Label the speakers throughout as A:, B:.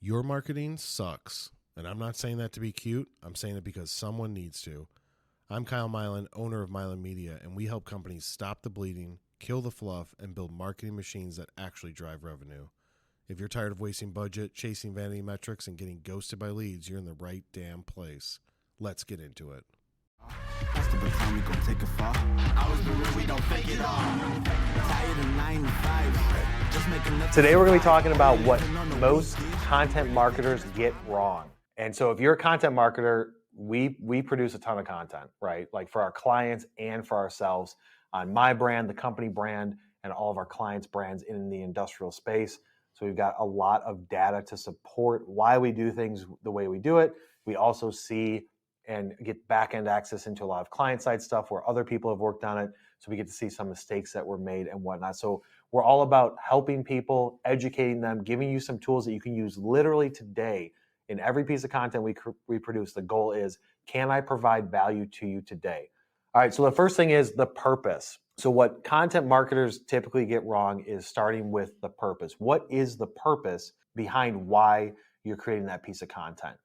A: Your marketing sucks. And I'm not saying that to be cute. I'm saying it because someone needs to. I'm Kyle Milan, owner of Milan Media, and we help companies stop the bleeding, kill the fluff, and build marketing machines that actually drive revenue. If you're tired of wasting budget, chasing vanity metrics, and getting ghosted by leads, you're in the right damn place. Let's get into it.
B: That's the baton, we gon' take it far. I was the real, we don't fake it all. Tired of 9 to 5. Just make enough.
C: Today we're going to be talking about what most content marketers get wrong. And so if you're a content marketer, we produce a ton of content, right? Like for our clients and for ourselves on my brand, the company brand, and all of our clients' brands in the industrial space. So we've got a lot of data to support why we do things the way we do it. We also see and get back-end access into a lot of client-side stuff where other people have worked on it. So we get to see some mistakes that were made and whatnot. So we're all about helping people, educating them, giving you some tools that you can use literally today in every piece of content we produce. The goal is, can I provide value to you today? All right, so the first thing is the purpose. So what content marketers typically get wrong is starting with the purpose. What is the purpose behind why you're creating that piece of content?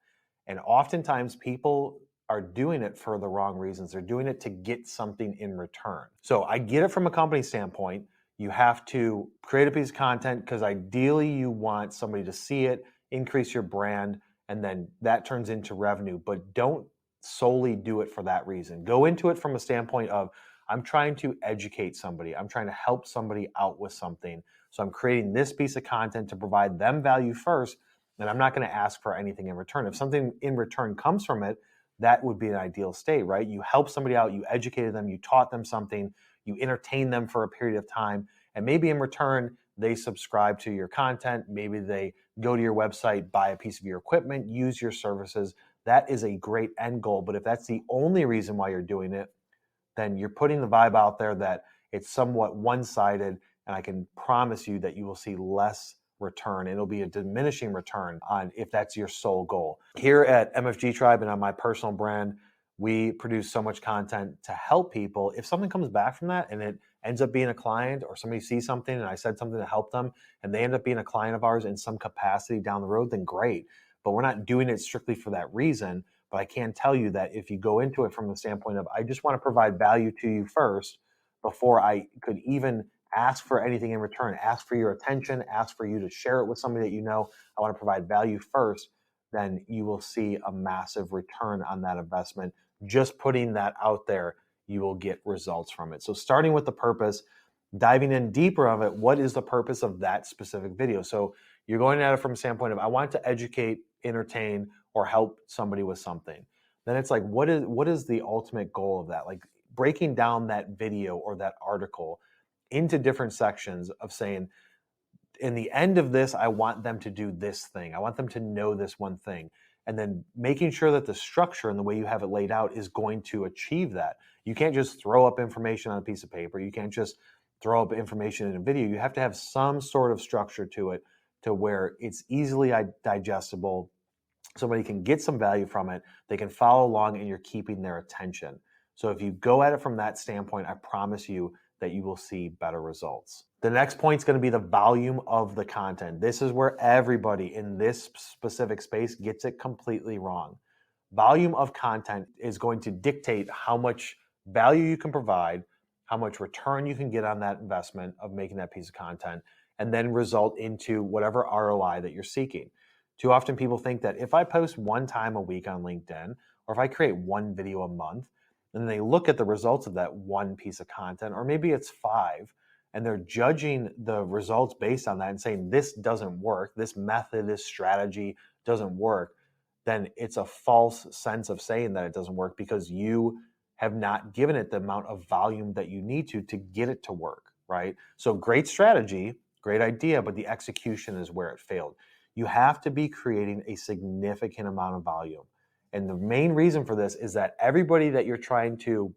C: And oftentimes people are doing it for the wrong reasons. They're doing it to get something in return. So I get it from a company standpoint. You have to create a piece of content because ideally you want somebody to see it, increase your brand, and then that turns into revenue. But don't solely do it for that reason. Go into it from a standpoint of, I'm trying to educate somebody. I'm trying to help somebody out with something. So I'm creating this piece of content to provide them value first, and I'm not going to ask for anything in return. If something in return comes from it, that would be an ideal state, right? You help somebody out, you educated them, you taught them something, you entertained them for a period of time, and maybe in return, they subscribe to your content. Maybe they go to your website, buy a piece of your equipment, use your services. That is a great end goal. But if that's the only reason why you're doing it, then you're putting the vibe out there that it's somewhat one-sided, and I can promise you that you will see less return. It'll be a diminishing return on if that's your sole goal. Here at MFG Tribe and on my personal brand, we produce so much content to help people. If something comes back from that and it ends up being a client, or somebody sees something and I said something to help them and they end up being a client of ours in some capacity down the road, then great. But we're not doing it strictly for that reason. But I can tell you that if you go into it from the standpoint of, I just want to provide value to you first before I could even ask for anything in return, ask for your attention, ask for you to share it with somebody that you know, I want to provide value first, then you will see a massive return on that investment. Just putting that out there, you will get results from it. So starting with the purpose, diving in deeper of it, what is the purpose of that specific video? So you're going at it from a standpoint of, I want to educate, entertain, or help somebody with something. Then it's like, what is the ultimate goal of that? Like breaking down that video or that article into different sections of saying, in the end of this, I want them to do this thing. I want them to know this one thing. And then making sure that the structure and the way you have it laid out is going to achieve that. You can't just throw up information on a piece of paper. You can't just throw up information in a video. You have to have some sort of structure to it to where it's easily digestible. Somebody can get some value from it. They can follow along and you're keeping their attention. So if you go at it from that standpoint, I promise you that you will see better results. The next point is going to be the volume of the content. This is where everybody in this specific space gets it completely wrong. Volume of content is going to dictate how much value you can provide, how much return you can get on that investment of making that piece of content, and then result into whatever ROI that you're seeking. Too often people think that if I post one time a week on LinkedIn, or if I create one video a month, and they look at the results of that one piece of content, or maybe it's 5, and they're judging the results based on that and saying, this doesn't work, this method, this strategy doesn't work, then it's a false sense of saying that it doesn't work because you have not given it the amount of volume that you need to get it to work, right? So great strategy, great idea, but the execution is where it failed. You have to be creating a significant amount of volume. And the main reason for this is that everybody that you're trying to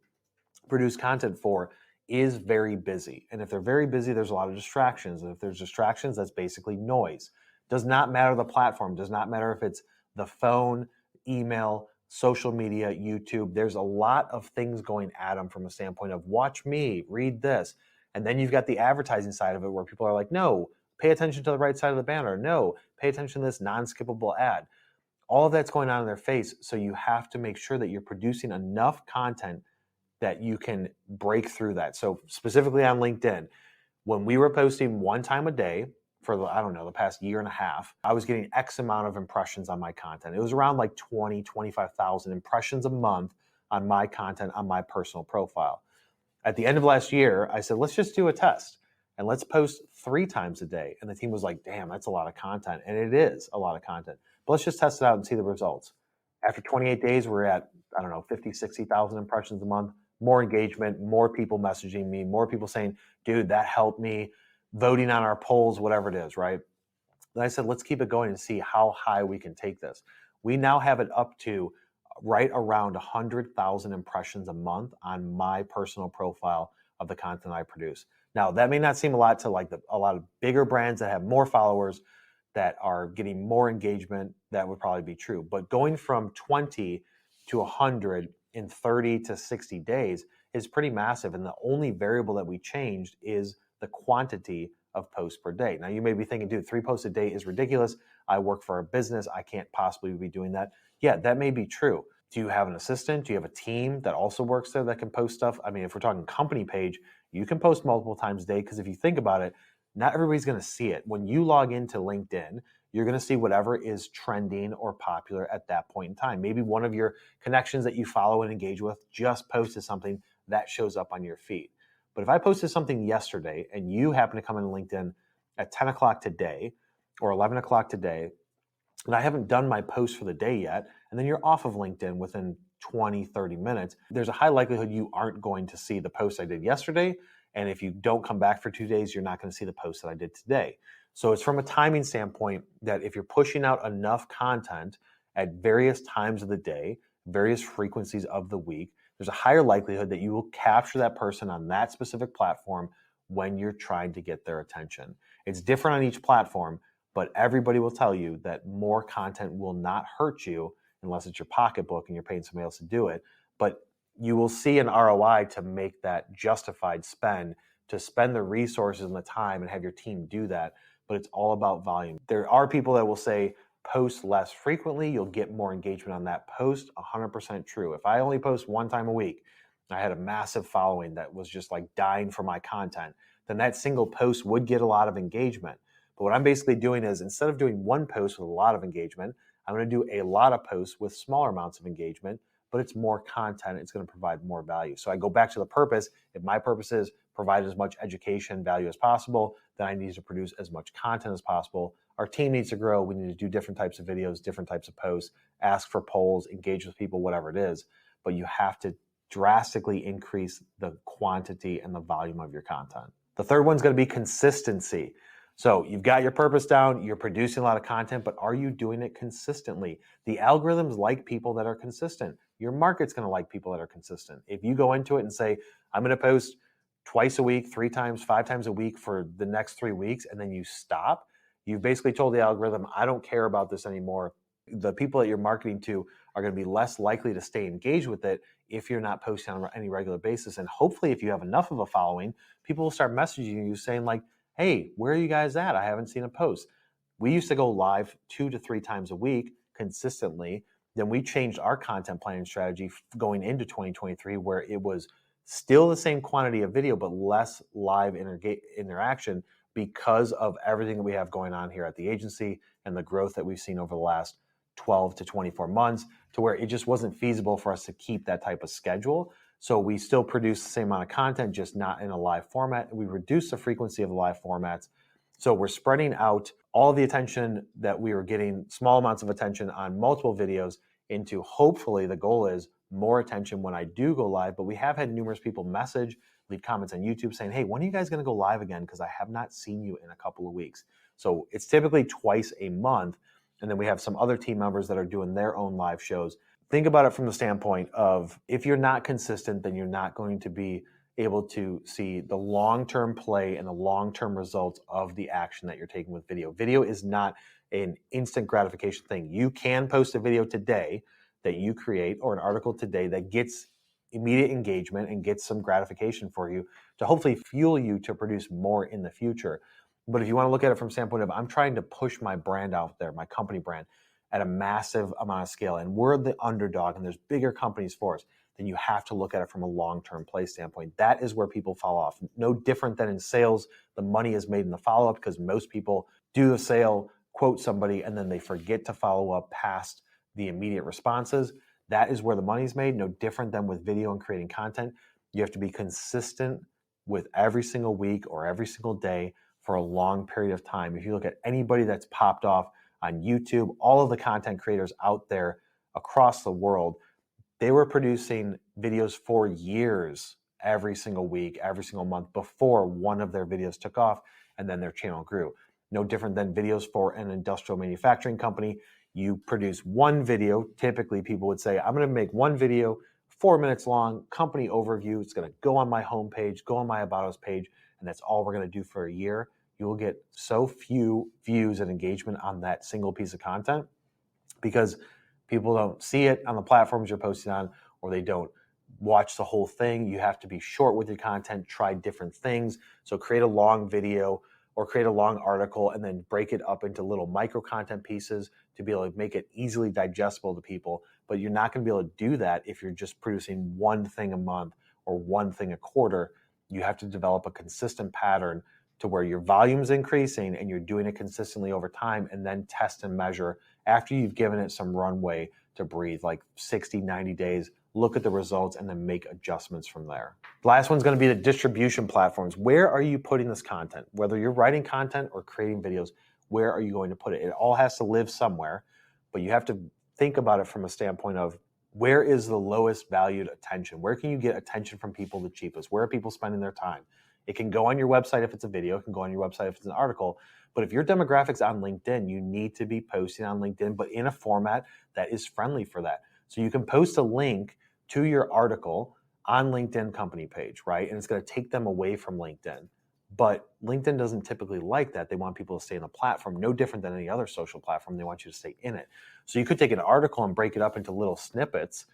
C: produce content for is very busy. And if they're very busy, there's a lot of distractions. And if there's distractions, that's basically noise. Does not matter the platform. Does not matter if it's the phone, email, social media, YouTube. There's a lot of things going at them from a standpoint of watch me, read this. And then you've got the advertising side of it where people are like, no, pay attention to the right side of the banner. No, pay attention to this non-skippable ad. All of that's going on in their face. So you have to make sure that you're producing enough content that you can break through that. So specifically on LinkedIn, when we were posting one time a day for the past year and a half, I was getting X amount of impressions on my content. It was around like 20, 25,000 impressions a month on my content on my personal profile. At the end of last year, I said, let's just do a test and let's post 3 times a day. And the team was like, damn, that's a lot of content. And it is a lot of content. But let's just test it out and see the results. After 28 days, we're at, 50, 60,000 impressions a month, more engagement, more people messaging me, more people saying, dude, that helped me, voting on our polls, whatever it is, right? Then I said, let's keep it going and see how high we can take this. We now have it up to right around 100,000 impressions a month on my personal profile of the content I produce. Now, that may not seem a lot to like a lot of bigger brands that have more followers that are getting more engagement. That would probably be true. But going from 20 to 100 in 30 to 60 days is pretty massive. And the only variable that we changed is the quantity of posts per day. Now, you may be thinking, dude, 3 posts a day is ridiculous. I work for a business. I can't possibly be doing that. Yeah, that may be true. Do you have an assistant? Do you have a team that also works there that can post stuff? I mean, if we're talking company page, you can post multiple times a day because if you think about it, not everybody's going to see it. When you log into LinkedIn, you're going to see whatever is trending or popular at that point in time. Maybe one of your connections that you follow and engage with just posted something that shows up on your feed. But if I posted something yesterday and you happen to come in LinkedIn at 10 o'clock today or 11 o'clock today, and I haven't done my post for the day yet, and then you're off of LinkedIn within 20, 30 minutes, there's a high likelihood you aren't going to see the post I did yesterday. And if you don't come back for 2 days, you're not going to see the post that I did today. So it's from a timing standpoint that if you're pushing out enough content at various times of the day, various frequencies of the week, there's a higher likelihood that you will capture that person on that specific platform when you're trying to get their attention. It's different on each platform, but everybody will tell you that more content will not hurt you unless it's your pocketbook and you're paying somebody else to do it. But you will see an ROI to make that justified spend, to spend the resources and the time and have your team do that. But it's all about volume. There are people that will say, post less frequently, you'll get more engagement on that post. 100% true. If I only post 1 time a week, I had a massive following that was just like dying for my content, then that single post would get a lot of engagement. But what I'm basically doing is instead of doing 1 post with a lot of engagement, I'm going to do a lot of posts with smaller amounts of engagement, but it's more content. It's going to provide more value. So I go back to the purpose. If my purpose is provide as much education value as possible, then I need to produce as much content as possible. Our team needs to grow. We need to do different types of videos, different types of posts, ask for polls, engage with people, whatever it is. But you have to drastically increase the quantity and the volume of your content. The third one's going to be consistency. So you've got your purpose down, you're producing a lot of content, but are you doing it consistently? The algorithms like people that are consistent. Your market's going to like people that are consistent. If you go into it and say, I'm going to post twice a week, 3 times, 5 times a week for the next 3 weeks, and then you stop, you've basically told the algorithm, I don't care about this anymore. The people that you're marketing to are going to be less likely to stay engaged with it if you're not posting on any regular basis. And hopefully, if you have enough of a following, people will start messaging you saying like, hey, where are you guys at? I haven't seen a post. We used to go live 2 to 3 times a week consistently. Then we changed our content planning strategy going into 2023 where it was still the same quantity of video, but less live interaction because of everything that we have going on here at the agency and the growth that we've seen over the last 12 to 24 months to where it just wasn't feasible for us to keep that type of schedule. So we still produce the same amount of content, just not in a live format. We reduce the frequency of the live formats. So we're spreading out all the attention that we were getting, small amounts of attention on multiple videos into hopefully the goal is more attention when I do go live. But we have had numerous people message, leave comments on YouTube saying, hey, when are you guys going to go live again? Because I have not seen you in a couple of weeks. So it's typically twice a month. And then we have some other team members that are doing their own live shows. Think about it from the standpoint of if you're not consistent, then you're not going to be able to see the long-term play and the long-term results of the action that you're taking with video. Video is not an instant gratification thing. You can post a video today that you create or an article today that gets immediate engagement and gets some gratification for you to hopefully fuel you to produce more in the future. But if you want to look at it from the standpoint of I'm trying to push my brand out there, my company brand, at a massive amount of scale, and we're the underdog and there's bigger companies for us, then you have to look at it from a long-term play standpoint. That is where people fall off. No different than in sales, the money is made in the follow-up because most people do the sale, quote somebody, and then they forget to follow up past the immediate responses. That is where the money's made. No different than with video and creating content. You have to be consistent with every single week or every single day for a long period of time. If you look at anybody that's popped off on YouTube, all of the content creators out there across the world, they were producing videos for years, every single week, every single month before one of their videos took off and then their channel grew. No different than videos for an industrial manufacturing company. You produce one video. Typically, people would say, I'm going to make one video, 4 minutes long, company overview. It's going to go on my homepage, go on my About Us page, and that's all we're going to do for a year. You will get so few views and engagement on that single piece of content because people don't see it on the platforms you're posting on, or they don't watch the whole thing. You have to be short with your content, try different things. So create a long video or create a long article and then break it up into little micro content pieces to be able to make it easily digestible to people. But you're not going to be able to do that if you're just producing one thing a month or one thing a quarter. You have to develop a consistent pattern to where your volume is increasing and you're doing it consistently over time, and then test and measure after you've given it some runway to breathe, like 60, 90 days, look at the results and then make adjustments from there. The last one's going to be the distribution platforms. Where are you putting this content? Whether you're writing content or creating videos, where are you going to put it? It all has to live somewhere, but you have to think about it from a standpoint of where is the lowest valued attention? Where can you get attention from people the cheapest? Where are people spending their time? It can go on your website if it's a video. It can go on your website if it's an article. But if your demographics on LinkedIn, you need to be posting on LinkedIn, but in a format that is friendly for that. So you can post a link to your article on LinkedIn company page, right? And it's going to take them away from LinkedIn. But LinkedIn doesn't typically like that. They want people to stay in the platform, no different than any other social platform. They want you to stay in it. So you could take an article and break it up into little snippets,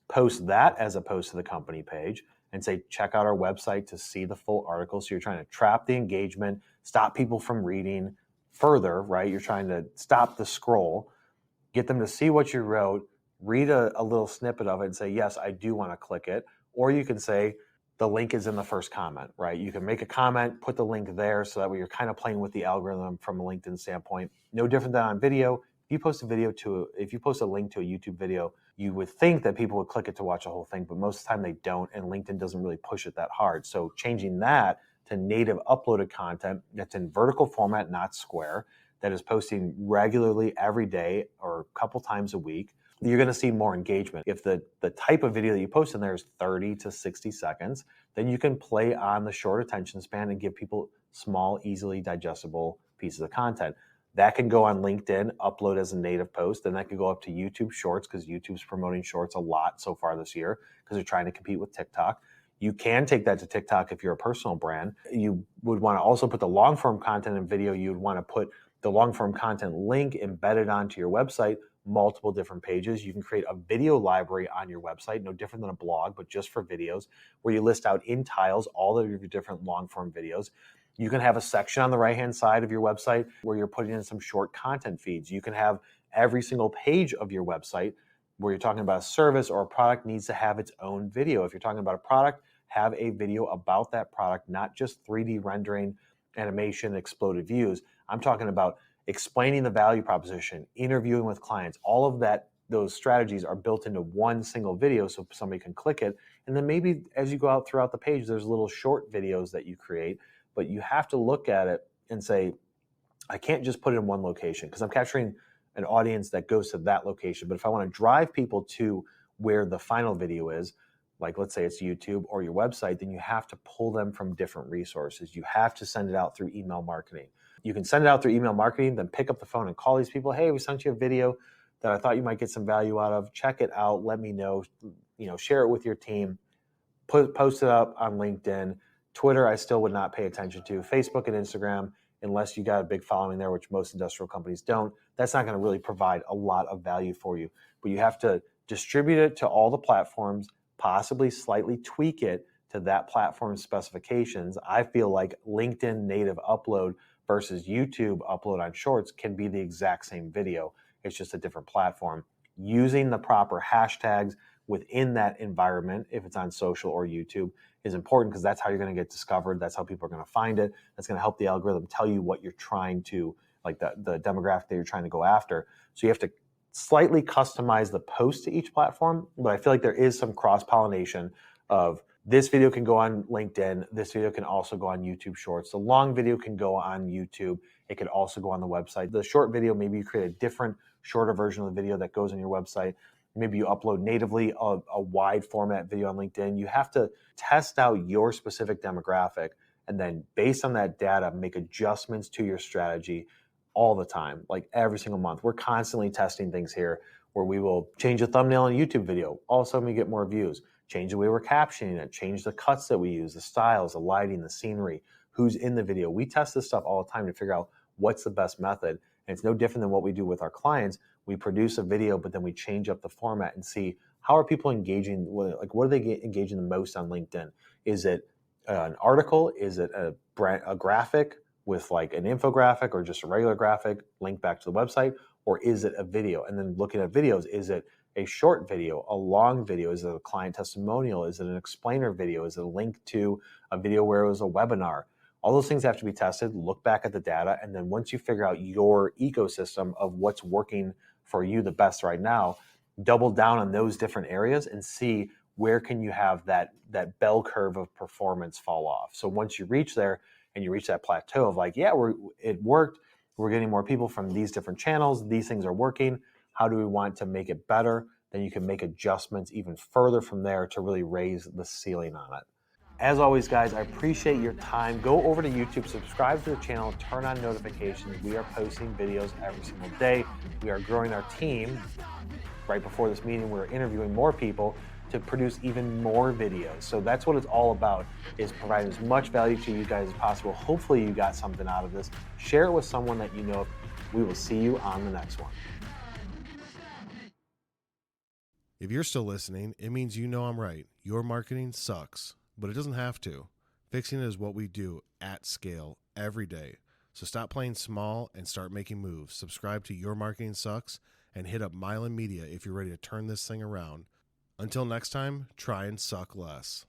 C: post that as opposed to the company page, and say, check out our website to see the full article. So you're trying to trap the engagement, stop people from reading further, right? You're trying to stop the scroll, get them to see what you wrote, read a little snippet of it and say, yes, I do want to click it. Or you can say, the link is in the first comment, right? You can make a comment, put the link there, so that way you're kind of playing with the algorithm from a LinkedIn standpoint. No different than on video. If you post a link to a YouTube video, you would think that people would click it to watch the whole thing, but most of the time they don't, and LinkedIn doesn't really push it that hard. So changing that to native uploaded content that's in vertical format, not square, that is posting regularly every day or a couple times a week, you're going to see more engagement. If the type of video that you post in there is 30 to 60 seconds, then you can play on the short attention span and give people small, easily digestible pieces of content. That can go on LinkedIn, upload as a native post, and that could go up to YouTube Shorts because YouTube's promoting Shorts a lot so far this year because they're trying to compete with TikTok. You can take that to TikTok if you're a personal brand. You would want to also put the long-form content and video. You would want to put the long-form content link embedded onto your website, multiple different pages. You can create a video library on your website, no different than a blog, but just for videos, where you list out in tiles all of your different long-form videos. You can have a section on the right-hand side of your website where you're putting in some short content feeds. You can have every single page of your website where you're talking about a service or a product needs to have its own video. If you're talking about a product, have a video about that product, not just 3D rendering, animation, exploded views. I'm talking about explaining the value proposition, interviewing with clients. All of that, those strategies are built into one single video so somebody can click it. And then maybe as you go out throughout the page, there's little short videos that you create, but you have to look at it and say, I can't just put it in one location because I'm capturing an audience that goes to that location. But if I want to drive people to where the final video is, like let's say it's YouTube or your website, then you have to pull them from different resources. You have to send it out through email marketing. You can send it out through email marketing, then pick up the phone and call these people. Hey, we sent you a video that I thought you might get some value out of. Check it out. Let me know. Share it with your team. Post it up on LinkedIn. Twitter, I still would not pay attention to. Facebook and Instagram, unless you got a big following there, which most industrial companies don't, that's not going to really provide a lot of value for you. But you have to distribute it to all the platforms, possibly slightly tweak it to that platform's specifications. I feel like LinkedIn native upload versus YouTube upload on Shorts can be the exact same video. It's just a different platform. Using the proper hashtags within that environment, if it's on social or YouTube, is important because that's how you're going to get discovered. That's how people are going to find it. That's going to help the algorithm tell you what you're trying to, like the demographic that you're trying to go after. So you have to slightly customize the post to each platform, but I feel like there is some cross-pollination of this video can go on LinkedIn. This video can also go on YouTube Shorts. The long video can go on YouTube. It could also go on the website. The short video, maybe you create a different, shorter version of the video that goes on your website. Maybe you upload natively a wide format video on LinkedIn. You have to test out your specific demographic and then based on that data, make adjustments to your strategy all the time, like every single month. We're constantly testing things here where we will change a thumbnail on a YouTube video. All of a sudden we get more views. Change the way we're captioning it, change the cuts that we use, the styles, the lighting, the scenery, who's in the video. We test this stuff all the time to figure out what's the best method. And it's no different than what we do with our clients. We produce a video, but then we change up the format and see how are people engaging, like what are they engaging the most on LinkedIn? Is it an article? Is it a graphic with like an infographic or just a regular graphic link back to the website? Or is it a video? And then looking at videos, is it a short video, a long video? Is it a client testimonial? Is it an explainer video? Is it a link to a video where it was a webinar? All those things have to be tested, look back at the data, and then once you figure out your ecosystem of what's working for you the best right now, double down on those different areas and see where can you have that bell curve of performance fall off. So once you reach there and you reach that plateau of like, yeah, it worked, we're getting more people from these different channels, these things are working, how do we want to make it better? Then you can make adjustments even further from there to really raise the ceiling on it. As always, guys, I appreciate your time. Go over to YouTube, subscribe to the channel, turn on notifications. We are posting videos every single day. We are growing our team. Right before this meeting, we're interviewing more people to produce even more videos. So that's what it's all about, is providing as much value to you guys as possible. Hopefully you got something out of this. Share it with someone that you know. We will see you on the next one.
A: If you're still listening, it means you know I'm right. Your marketing sucks, but it doesn't have to. Fixing it is what we do at scale every day. So stop playing small and start making moves. Subscribe to Your Marketing Sucks and hit up Milan Media if you're ready to turn this thing around. Until next time, try and suck less.